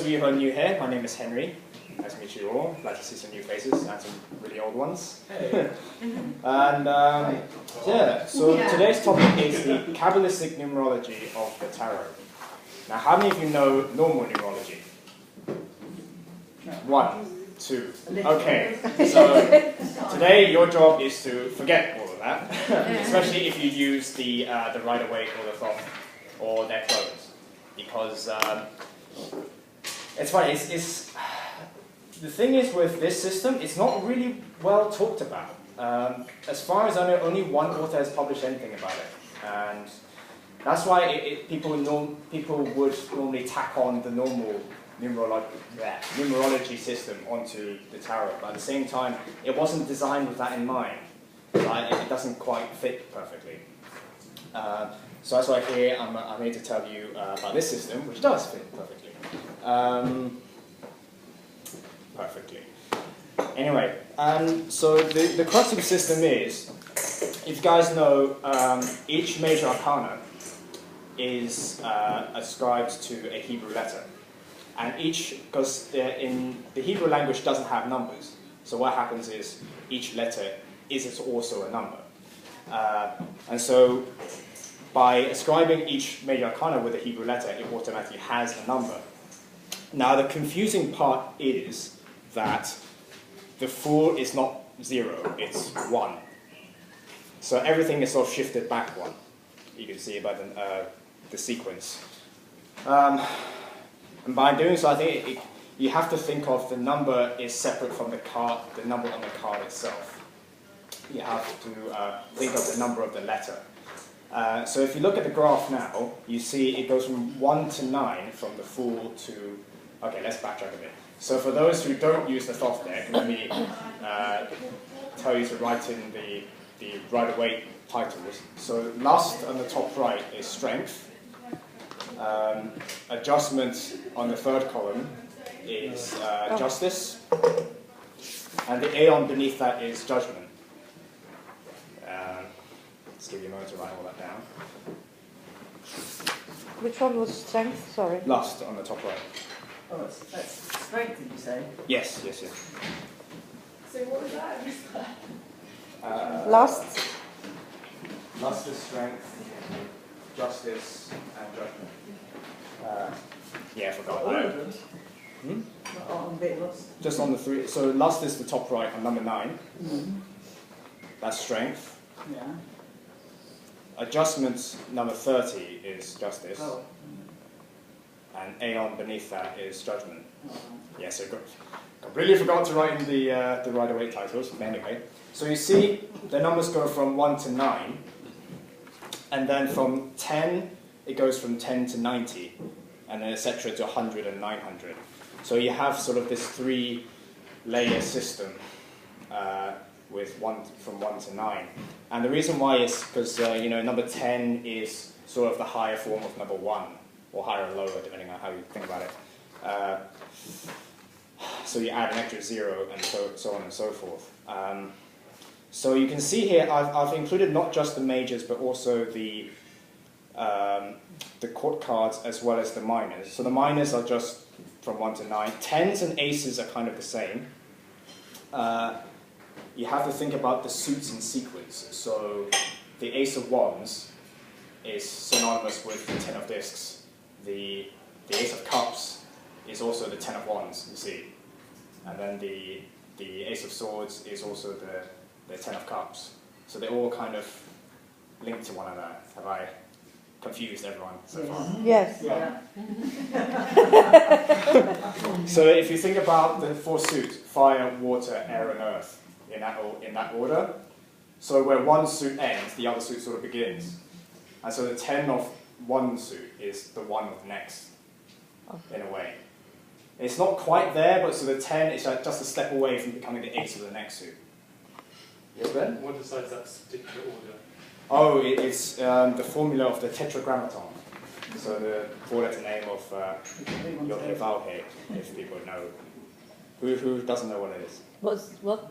of you who are new here, my name is Henry. Nice to meet you all. Glad to see some new faces and some really old ones. Hey. And today's topic is the Qabalistic Numerology of the Tarot. Now, how many of you know normal numerology? 1, 2. Okay, so today your job is to forget all of that, especially if you use the Rider-Waite or the Thoth or their clones, because it's funny. The thing is with this system, it's not really well talked about. As far as I know, only one author has published anything about it, and that's why people would normally tack on the normal numerology system onto the tarot. But at the same time, it wasn't designed with that in mind. It doesn't quite fit perfectly. So that's why here I'm here to tell you about this system, which does fit perfectly. Anyway, so the crux of the system is, if you guys know, each major arcana is ascribed to a Hebrew letter. And because in the Hebrew language doesn't have numbers, so what happens is each letter is also a number. And so by ascribing each major arcana with a Hebrew letter, it automatically has a number. Now the confusing part is that the Fool is not 0, it's 1. So everything is sort of shifted back 1. You can see by the sequence. And by doing so, I think you have to think of the number is separate from the number on the card itself. You have to think of the number of the letter. So if you look at the graph now, you see it goes from 1 to 9 from the Fool to... Okay, let's backtrack a bit. So for those who don't use the Thoth deck, let me tell you to write in the Rider-Waite titles. So Lust on the top right is Strength. Adjustment on the third column is Justice. And the Aeon beneath that is Judgment. Let's give you a moment to write all that down. Which one was Strength? Sorry. Lust on the top right. Oh, that's Strength, did you say? Yes. So what was that? Lust. Lust is Strength, Justice, and Judgment. I forgot that. I'm a bit lost. Just on the 3. So Lust is the top right on number 9. Mm-hmm. That's Strength. Yeah. Adjustment number 30 is Justice. Oh. And Aeon beneath that is Judgment. Yes, I completely forgot to write in the Rider-Waite titles, but anyway. So you see the numbers go from 1 to 9, and then from 10, it goes from 10 to 90, and then etc. to 100 and 900. So you have sort of this 3-layer system with from 1 to 9. And the reason why is because number 10 is sort of the higher form of number 1. Or higher or lower, depending on how you think about it. So you add an extra 0, and so on and so forth. So you can see here, I've included not just the majors, but also the court cards as well as the minors. So the minors are just from 1 to 9. 10s and aces are kind of the same. You have to think about the suits in sequence. So the Ace of Wands is synonymous with the 10 of Discs. The Ace of Cups is also the 10 of Wands, you see. And then the Ace of Swords is also the 10 of Cups. So they're all kind of linked to one another. Have I confused everyone so far? Yes. Yeah. So if you think about the 4 suits, fire, water, air, and earth, in that order, so where one suit ends, the other suit sort of begins. And so the 10 of one suit is the one of the next, in a way. It's not quite there, but so the 10 is just a step away from becoming the ace of the next suit. Yes, Ben? What decides that particular order? Oh, it's the formula of the tetragrammaton. So the 4-letter name of Yod-Heh-Vav-Heh, if people know. Who doesn't know what it is? What?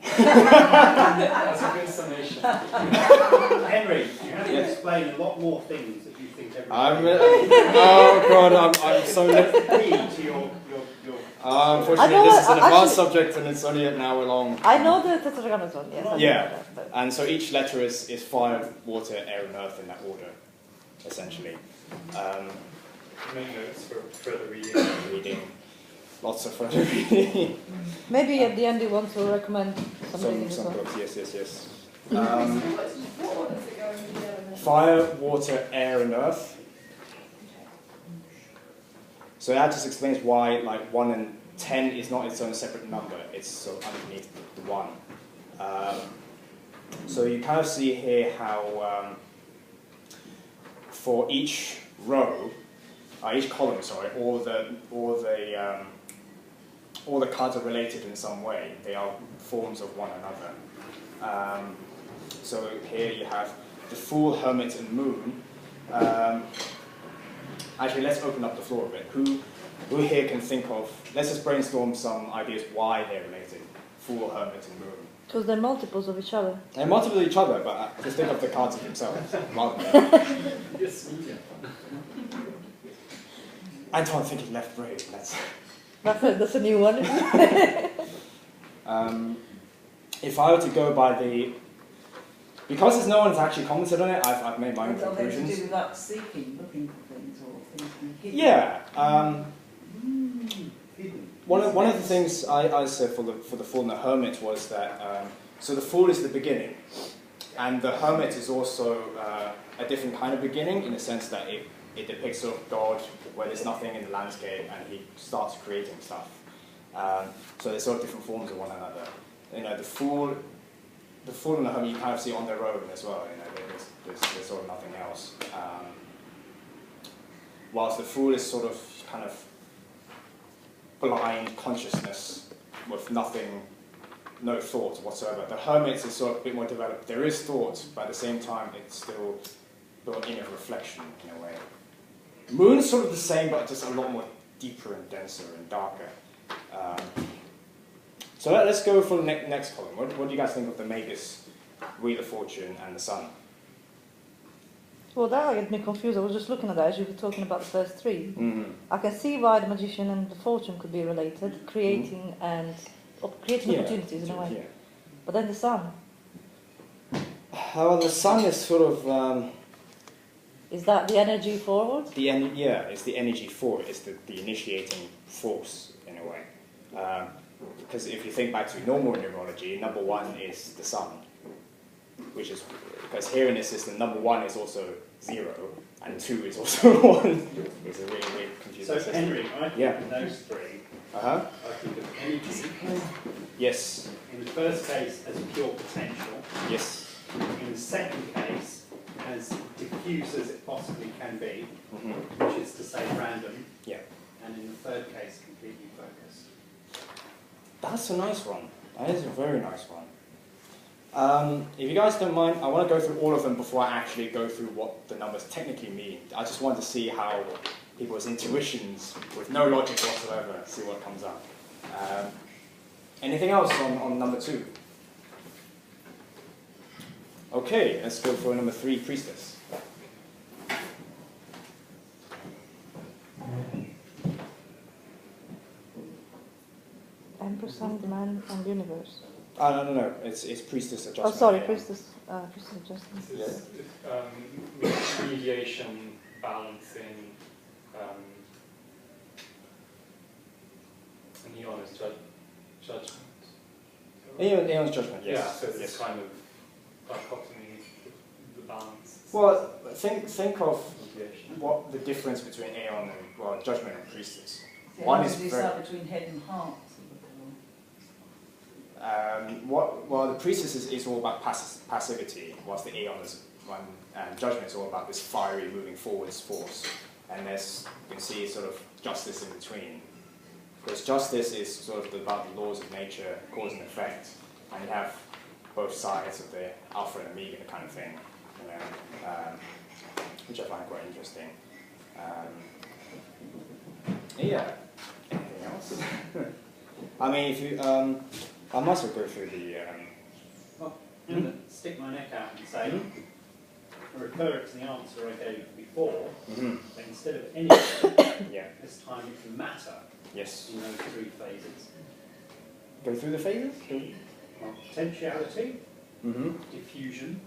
That's a good summation. Henry, you have to Yes. explain a lot more things that you think Oh God, I'm so. key to your Unfortunately, I know this is an what- advanced subject and it's only an hour long. I know the tetragrammaton, yes. I know Yeah. that, but- And so each letter is fire, water, air, and earth in that order, essentially. Make notes for further reading. Reading, lots of further reading. Maybe at the end you want to recommend some reading as Some well. books, yes. What order does it go in the elements? Fire, water, air, and earth. So that just explains why, like, 1 and 10 is not its own separate number. It's sort of underneath the 1. So you kind of see here how for each row, each column, sorry, all the cards are related in some way. They are forms of one another. So here you have the Fool, Hermit, and Moon. Actually, let's open up the floor a bit. Who here can think of? Let's just brainstorm some ideas why they're related. Fool, Hermit, and Moon. Because they're multiples of each other. They're multiple of each other, but just think of the cards themselves. Rather than Yes. Anton thinking left brain. That's a new one. If I were to go by because no one's actually commented on it, I've made my own Are they to do conclusions. with that seeking, looking for things, or things being hidden? Yeah. One of the things I said for the Fool and the Hermit was that so the Fool is the beginning, and the Hermit is also a different kind of beginning in the sense that it depicts sort of God where there's nothing in the landscape and he starts creating stuff. So there's sort of different forms of one another. You know, the Fool and the Hermit you kind of see on their own as well. You know, there's sort of nothing else. Whilst the Fool is sort of kind of blind consciousness with nothing, no thought whatsoever. The Hermit is sort of a bit more developed. There is thought, but at the same time it's still built in a reflection in a way. Moon's sort of the same, but just a lot more deeper and denser and darker. So let's go for the next column. What do you guys think of the Magus, Wheel of Fortune, and the Sun? Well, that get me confused. I was just looking at that as you were talking about the first three. Mm-hmm. I can see why the Magician and the Fortune could be related, creating opportunities in a way. Yeah. But then the Sun, Well, the Sun is sort of is that the energy forward? it's the energy for it. It's the initiating force in a way. Because if you think back to normal numerology, number 1 is the Sun, which is because here in this system, number 1 is also 0 and 2 is also 1. It's a really confusing So, system. Henry, I think Yeah. of those three, Uh-huh. I think of energy, Yes. in the first case as pure potential, Yes. in the second case as diffuse as it possibly can be, Mm-hmm. which is to say random, Yeah. and in the third case completely focused. That's a nice one. That is a very nice one. If you guys don't mind, I want to go through all of them before I actually go through what the numbers technically mean. I just want to see how people's intuitions, with no logic whatsoever, see what comes up. Anything else on number 2? Okay, let's go for number 3, Priestess. Empress and Man and Universe. No, it's Priestess adjustment. Oh, sorry, yeah. Priestess adjustment. This is mediation, balancing, and Eon is judgment. Aeon's judgment, yes. Yeah, so it's yes. kind of dichotomy, the balance. Well, think of Mediation. what the difference between Aeon and judgment and Priestess. So One how is do you very- decide between head and heart? The Priestess is all about passivity, whilst the Aeon is judgment is all about this fiery, moving forwards force. And there's, you can see sort of justice in between. Because justice is sort of about the laws of nature, cause and effect, and you have both sides of the alpha and omega kind of thing, you know, which I find quite interesting. Yeah. Anything else? I mean, if you I might as well go through the. Well, I'm going to stick my neck out and say, refer it to the answer I gave before, but instead of energy, Yeah. this time it's matter Yes. in those three phases. Go through the phases. Well, potentiality, Mm-hmm. diffusion,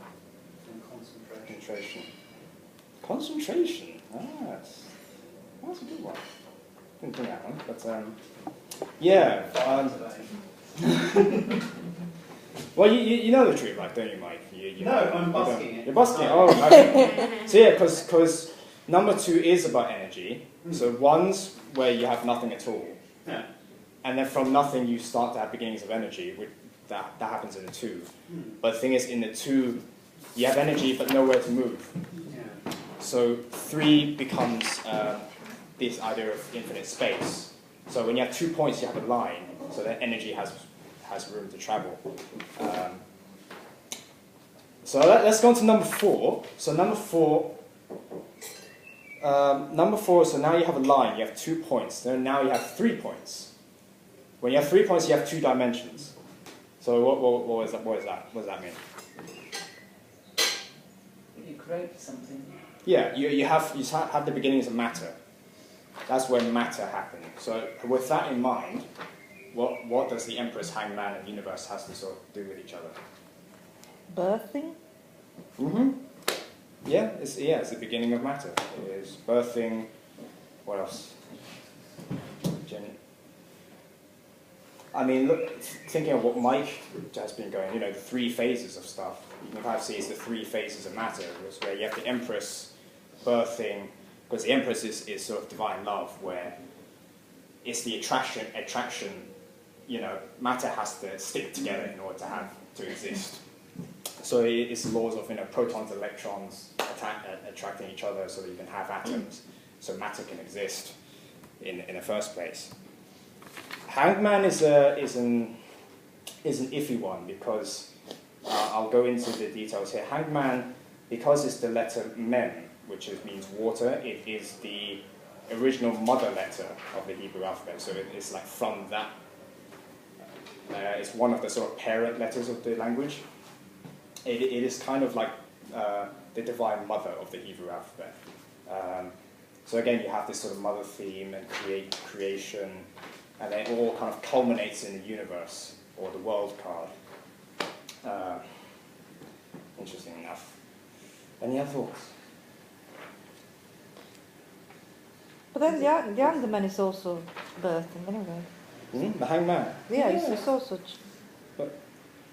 and concentration. Concentration. Concentration. That's a good one. Didn't think that one, but yeah. Well, you know the truth, like, don't you, Mike? You No, know, I'm busking it. You're busking it. Oh, okay. So yeah, because number 2 is about energy. So 1's where you have nothing at all, Yeah. and then from nothing you start to have beginnings of energy. That happens in the 2. But the thing is, in the 2, you have energy but nowhere to move. Yeah. So 3 becomes this idea of infinite space. So when you have 2 points, you have a line, so that energy has room to travel. So let's go on to number 4. So number 4, so now you have a line, you have 2 points. So now you have 3 points. When you have 3 points, you have 2 dimensions. So what is that? What does that mean? You create something. Yeah, you have the beginnings of matter. That's when matter happened. So with that in mind, what does the Empress, Hangman, and Universe has to sort of do with each other? Birthing? Mm-hmm. Yeah, it's the beginning of matter. It is birthing. What else? Jenny. I mean, look, thinking of what Mike has been going, the 3 phases of stuff. You can kind of see it's the 3 phases of matter. It's where you have the Empress, birthing, because the Empress is sort of divine love, where it's the attraction. Matter has to stick together in order to exist. So it's the laws of protons, electrons attracting each other, so that you can have atoms, so matter can exist in the first place. Hangman is an iffy one, because I'll go into the details here. Hangman, because it's the letter mem, which means water, it is the original mother letter of the Hebrew alphabet. So it's like from that. It's one of the sort of parent letters of the language. It is kind of like the divine mother of the Hebrew alphabet. So again, you have this sort of mother theme and creation, and then it all kind of culminates in the universe, or the world card. Interesting enough. Any other thoughts? But then the Underman is also birthing anyway. The Hangman? Yeah, it's also...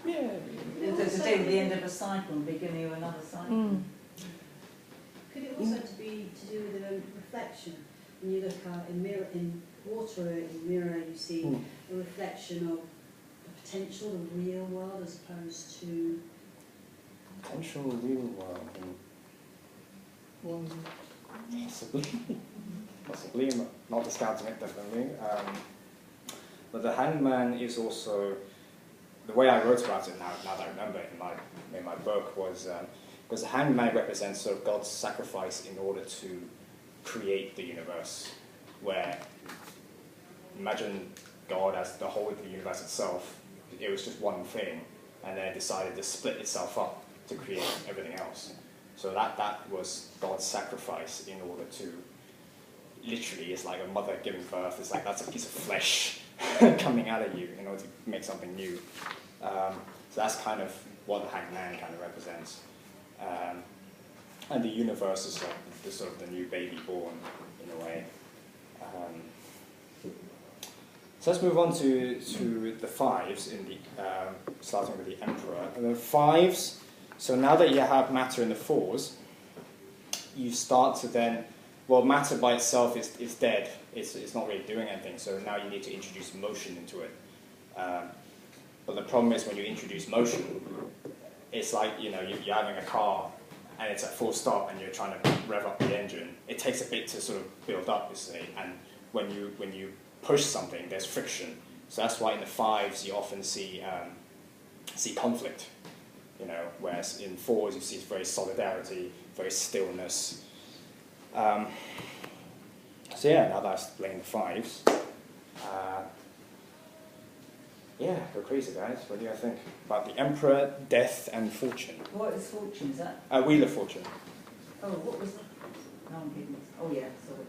Yeah. It's to do with the end of a cycle and beginning of another cycle. Could it also be to do with a reflection? When you look at in water, in mirror, you see a reflection of the potential, the real world, as opposed to Potential real world. Possibly, I'm not discounting it, definitely. But the Hangman is also, the way I wrote about it now that I remember it in my book, was because the Hangman represents sort of God's sacrifice in order to create the universe, where, imagine God as the whole of the universe itself. It was just one thing, and then it decided to split itself up to create everything else. So that was God's sacrifice in order to, literally, it's like a mother giving birth. It's like that's a piece of flesh coming out of you in order to make something new. So that's kind of what the Hangman kind of represents. And the universe is like the sort of the new baby born, in a way. So let's move on to the 5s, in the, starting with the Emperor. And the 5s, so now that you have matter in the 4s, you start to then, well, matter by itself is dead. It's not really doing anything, so now you need to introduce motion into it. But the problem is when you introduce motion, it's like, you're having a car and it's at full stop and you're trying to rev up the engine. It takes a bit to sort of build up, you see, and when you push something, there's friction. So that's why in the 5s you often see conflict, whereas in 4s you see very solidarity, very stillness. So yeah, now that's playing the 5s. Yeah, go crazy, guys. What do you think about the Emperor, Death, and Fortune? What is fortune, is that? Wheel of Fortune. Oh, what was that? No, I'm kidding. Oh yeah, sorry.